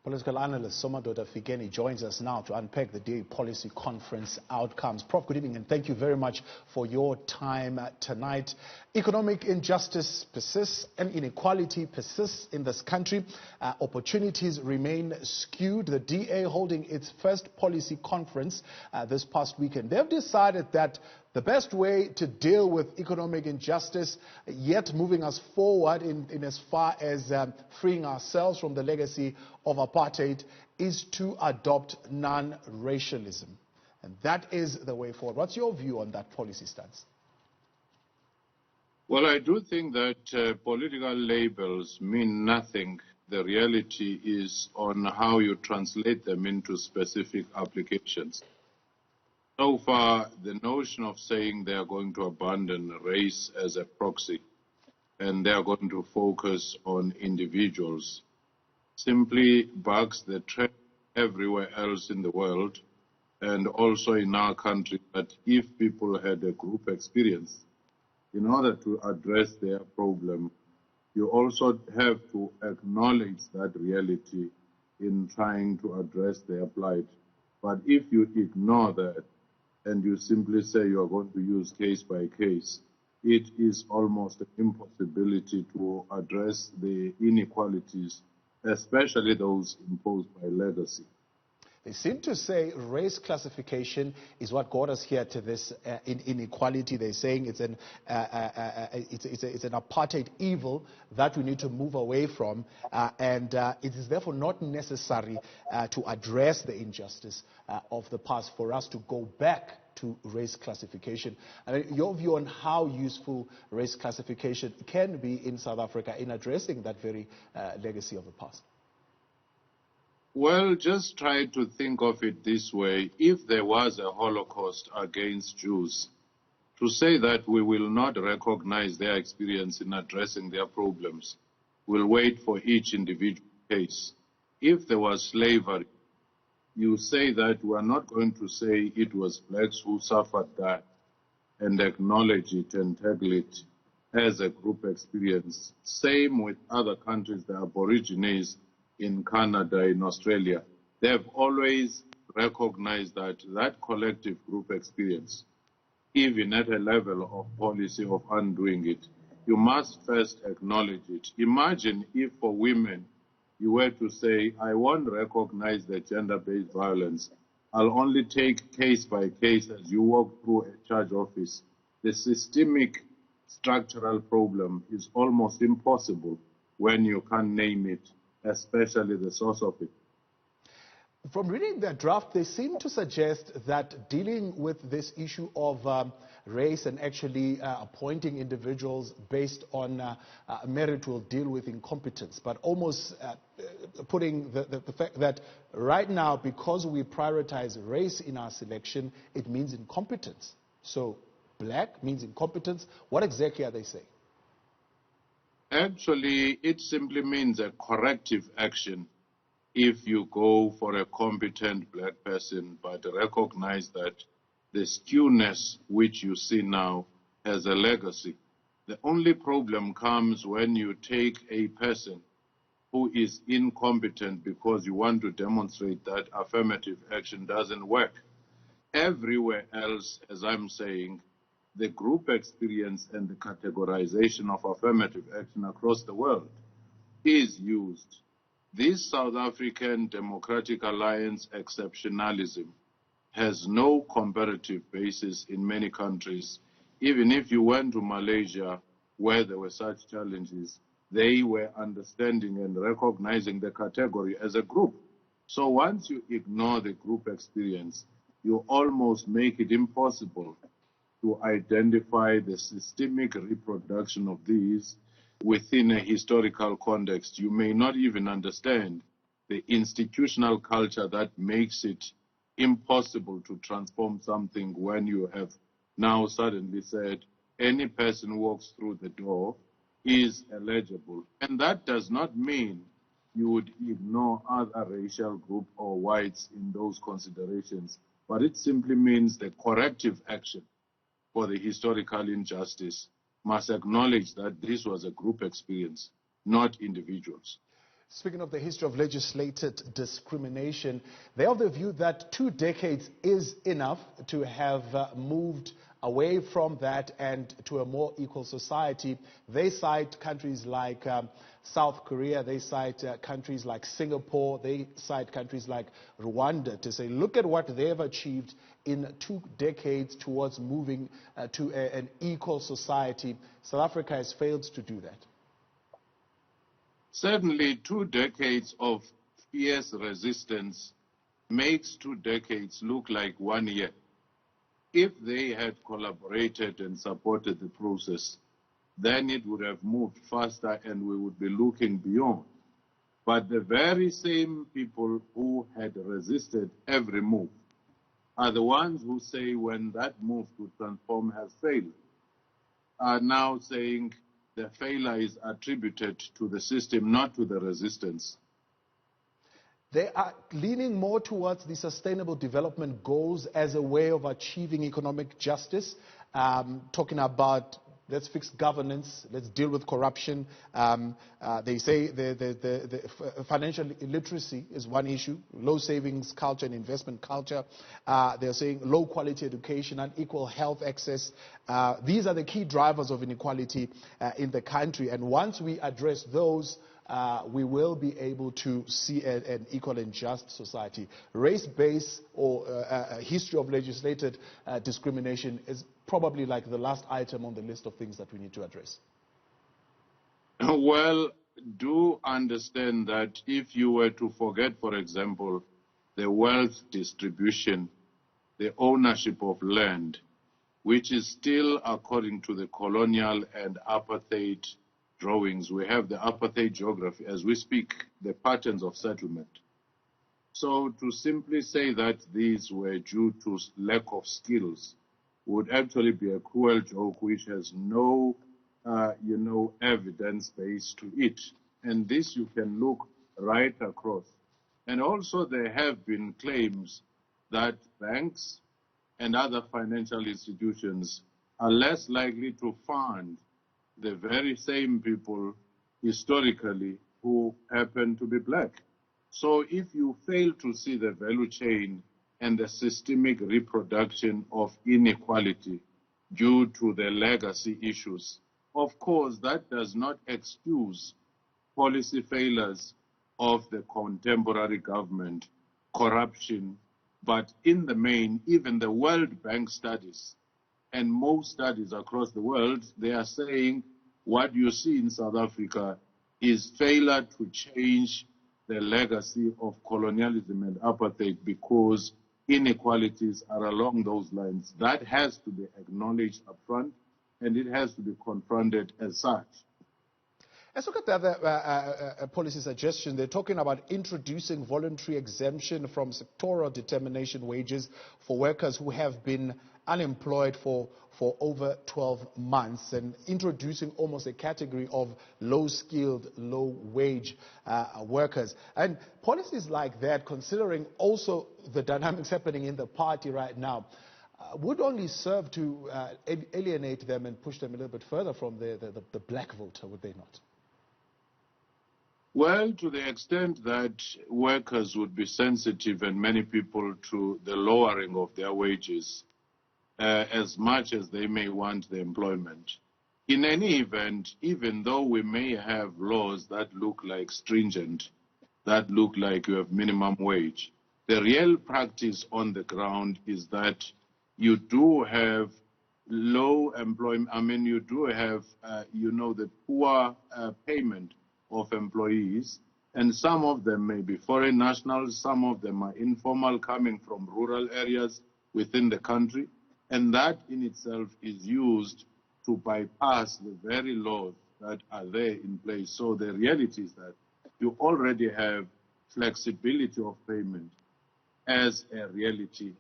Political analyst Somadoda Fikeni joins us now to unpack the DA policy conference outcomes. Prof, good evening and thank you very much for your time tonight. Economic injustice persists and inequality persists in this country. Opportunities remain skewed. The DA holding its first policy conference this past weekend. They've decided that the best way to deal with economic injustice, yet moving us forward in as far as freeing ourselves from the legacy of apartheid, is to adopt non-racialism. And that is the way forward. What's your view on that policy stance? Well, I do think that political labels mean nothing. The reality is on how you translate them into specific applications. So far, the notion of saying they are going to abandon race as a proxy and they are going to focus on individuals simply bucks the trend everywhere else in the world and also in our country, that if people had a group experience, in order to address their problem, you also have to acknowledge that reality in trying to address their plight. But if you ignore that, and you simply say you are going to use case by case, it is almost an impossibility to address the inequalities, especially those imposed by legacy. They seem to say race classification is what got us here to this inequality. They're saying it's an apartheid evil that we need to move away from, and it is therefore not necessary to address the injustice of the past for us to go back to race classification. I mean, your view on how useful race classification can be in South Africa in addressing that very legacy of the past? Well, just try to think of it this way. If there was a Holocaust against Jews, to say that we will not recognize their experience in addressing their problems, we'll wait for each individual case. If there was slavery, you say that we are not going to say it was blacks who suffered that and acknowledge it and tackle it as a group experience. Same with other countries, the Aborigines in Canada, in Australia. They've always recognized that that collective group experience, even at a level of policy of undoing it, you must first acknowledge it. Imagine if for women, you were to say, I won't recognize the gender-based violence. I'll only take case by case as you walk through a charge office. The systemic structural problem is almost impossible when you can't name it, especially the source of it. From reading the draft, they seem to suggest that dealing with this issue of race and actually appointing individuals based on merit will deal with incompetence, but almost putting the fact that right now, because we prioritize race in our selection, it means incompetence. So black means incompetence. What exactly are they saying? Actually, it simply means a corrective action if you go for a competent black person, but recognize that the skewness which you see now has a legacy. The only problem comes when you take a person who is incompetent because you want to demonstrate that affirmative action doesn't work. Everywhere else, as I'm saying, the group experience and the categorization of affirmative action across the world is used. This South African Democratic Alliance exceptionalism has no comparative basis in many countries. Even if you went to Malaysia, where there were such challenges, they were understanding and recognizing the category as a group. So once you ignore the group experience, you almost make it impossible to identify the systemic reproduction of these within a historical context. You may not even understand the institutional culture that makes it impossible to transform something when you have now suddenly said any person who walks through the door is eligible. And that does not mean you would ignore other racial groups or whites in those considerations, but it simply means the corrective action for the historical injustice must acknowledge that this was a group experience, not individuals. Speaking of the history of legislated discrimination, they are of the view that 2 decades is enough to have moved away from that and to a more equal society. They cite countries like South Korea, they cite countries like Singapore, they cite countries like Rwanda to say, look at what they have achieved in 2 decades towards moving to an equal society. South Africa has failed to do that. Certainly, 2 decades of fierce resistance makes 2 decades look like 1 year. If they had collaborated and supported the process, then it would have moved faster and we would be looking beyond. But the very same people who had resisted every move are the ones who say when that move to transform has failed, are now saying the failure is attributed to the system, not to the resistance. They are leaning more towards the sustainable development goals as a way of achieving economic justice, talking about let's fix governance, let's deal with corruption. They say the financial illiteracy is one issue, low savings culture and investment culture. They're saying low quality education and equal health access. These are the key drivers of inequality in the country. And once we address those, we will be able to see an equal and just society. Race-based or a history of legislated discrimination is probably like the last item on the list of things that we need to address. Well, do understand that if you were to forget, for example, the wealth distribution, the ownership of land, which is still according to the colonial and apartheid drawings. We have the apartheid geography as we speak, the patterns of settlement. So to simply say that these were due to lack of skills would actually be a cruel joke which has no, evidence base to it. And this you can look right across. And also there have been claims that banks and other financial institutions are less likely to fund the very same people historically who happen to be black. So if you fail to see the value chain and the systemic reproduction of inequality due to the legacy issues, of course that does not excuse policy failures of the contemporary government, corruption, but in the main, even the World Bank studies and most studies across the world, they are saying what you see in South Africa is failure to change the legacy of colonialism and apartheid because inequalities are along those lines. That has to be acknowledged upfront, and it has to be confronted as such. Let's look at the other policy suggestion. They're talking about introducing voluntary exemption from sectoral determination wages for workers who have been unemployed for over 12 months and introducing almost a category of low-skilled, low-wage workers. And policies like that, considering also the dynamics happening in the party right now, would only serve to alienate them and push them a little bit further from the black voter, would they not? Well, to the extent that workers would be sensitive and many people to the lowering of their wages, as much as they may want the employment. In any event, even though we may have laws that look like stringent, that look like you have minimum wage, the real practice on the ground is that you do have low employment, you do have, the poor payment of employees, and some of them may be foreign nationals, some of them are informal, coming from rural areas within the country. And that in itself is used to bypass the very laws that are there in place. So the reality is that you already have flexibility of payment as a reality.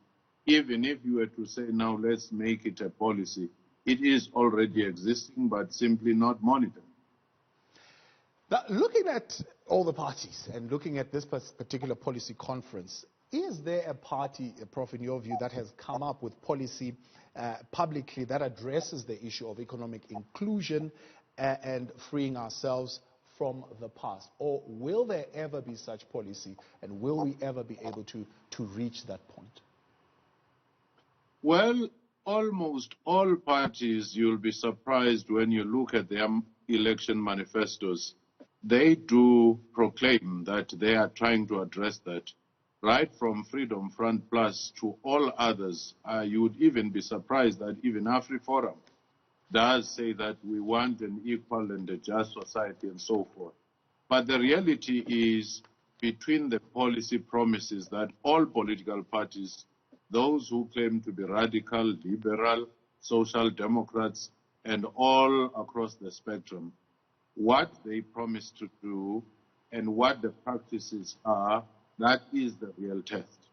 Even if you were to say, now let's make it a policy, it is already existing, but simply not monitored. Now, looking at all the parties and looking at this particular policy conference, is there a party, Prof, in your view, that has come up with policy publicly that addresses the issue of economic inclusion and freeing ourselves from the past? Or will there ever be such policy, and will we ever be able to reach that point? Well, almost all parties, you'll be surprised when you look at their election manifestos, they do proclaim that they are trying to address that. Right from Freedom Front Plus to all others, you would even be surprised that even AfriForum does say that we want an equal and a just society and so forth. But the reality is, between the policy promises that all political parties, those who claim to be radical, liberal, social democrats, and all across the spectrum, what they promise to do and what the practices are, that is the real test.